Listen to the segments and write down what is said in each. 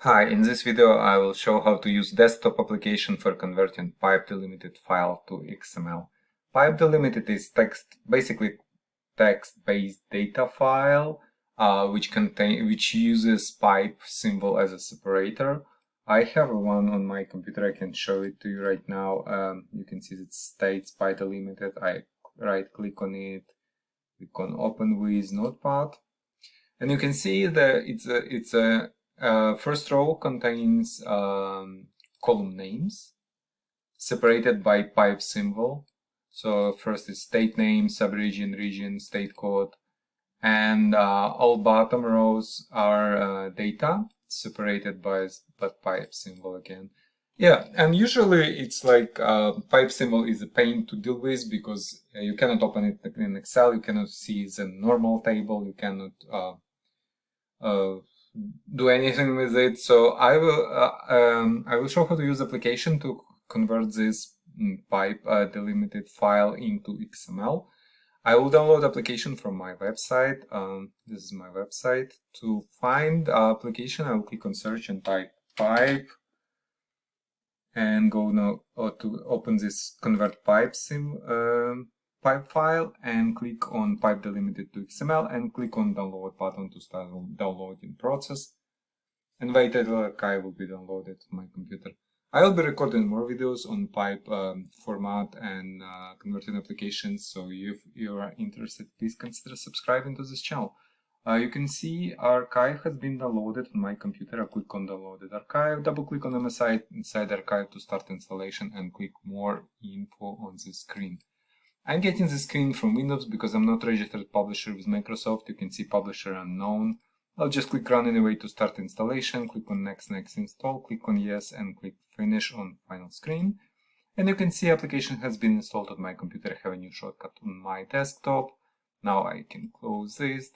Hi, in this video I will show how to use desktop application for converting pipe delimited file to XML. Pipe delimited is basically text-based data file which uses pipe symbol as a separator. I have one on my computer. I can show it to you right now. You can see it states pipe delimited. I right click on it, click on open with Notepad, and you can see that it's a first row contains column names separated by pipe symbol. So first is state name, subregion, region, state code, and all bottom rows are data separated by pipe symbol again. Yeah, and usually it's like pipe symbol is a pain to deal with because you cannot open it in Excel, you cannot see the normal table, you cannot do anything with it. So I will show how to use application to convert this pipe delimited file into XML. I will download application from my website. This is my website. To find application, I will click on search and type pipe, and go now to open this convert pipe file, and click on pipe delimited to XML and click on download button to start downloading process, and wait until archive will be downloaded on my computer. I will be recording more videos on pipe format and converting applications, so if you are interested, please consider subscribing to this channel. You can see archive has been downloaded on my computer. I click on downloaded archive, double click on MSI inside archive to start installation, and click more info on the screen. I'm getting the screen from Windows because I'm not registered publisher with Microsoft. You can see publisher unknown. I'll just click run anyway to start installation, click on next install, click on yes, and click finish on final screen. And you can see application has been installed on my computer. I have a new shortcut on my desktop. Now I can close this,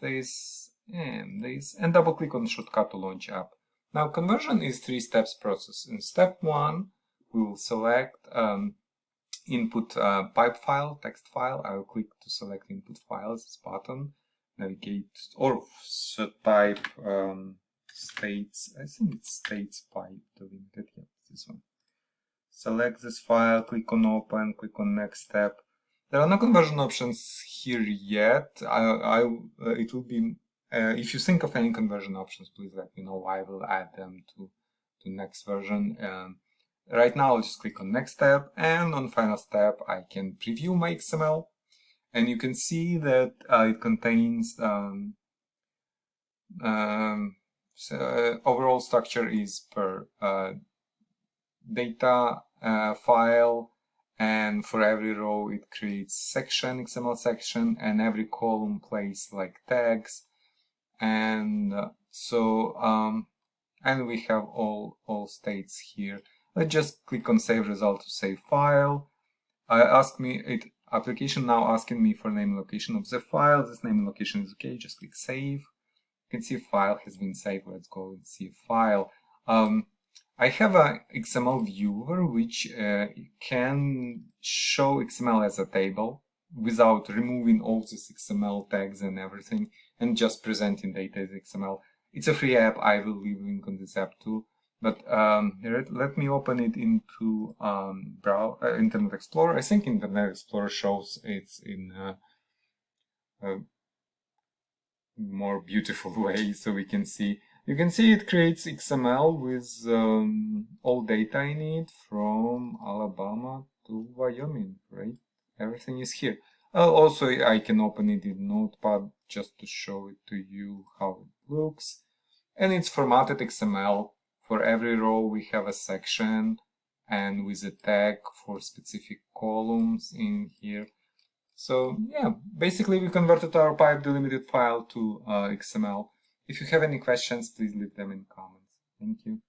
and double click on shortcut to launch app. Now conversion is 3 steps process. In step 1, we will select input pipe file, text file. I will click to select input files, this button, navigate, or type states, I think it's states pipe delimited, yeah, this one. Select this file, click on open, click on next step. There are no conversion options here yet. It will be, if you think of any conversion options, please let me know. I will add them to next version. Right now I'll just click on next step, and on final step I can preview my XML, and you can see that it contains overall structure is per data file, and for every row it creates section, XML section, and every column plays like tags, and and we have all states here. Let's just click on save result to save file. Application now asking me for name and location of the file. This name and location is okay. Just click save. You can see file has been saved. Let's go and see file. I have a Xml Viewer which can show XML as a table without removing all these XML tags and everything, and just presenting data as XML. It's a free app. I will leave a link on this app too. But let me open it into Internet Explorer. I think Internet Explorer shows it's in a more beautiful way, so we can see. You can see it creates XML with all data in it from Alabama to Wyoming, right? Everything is here. Also, I can open it in Notepad just to show it to you how it looks. And it's formatted XML. For every row we have a section, and with a tag for specific columns in here. So yeah, basically we converted our pipe delimited file to XML. If you have any questions, please leave them in comments. Thank you.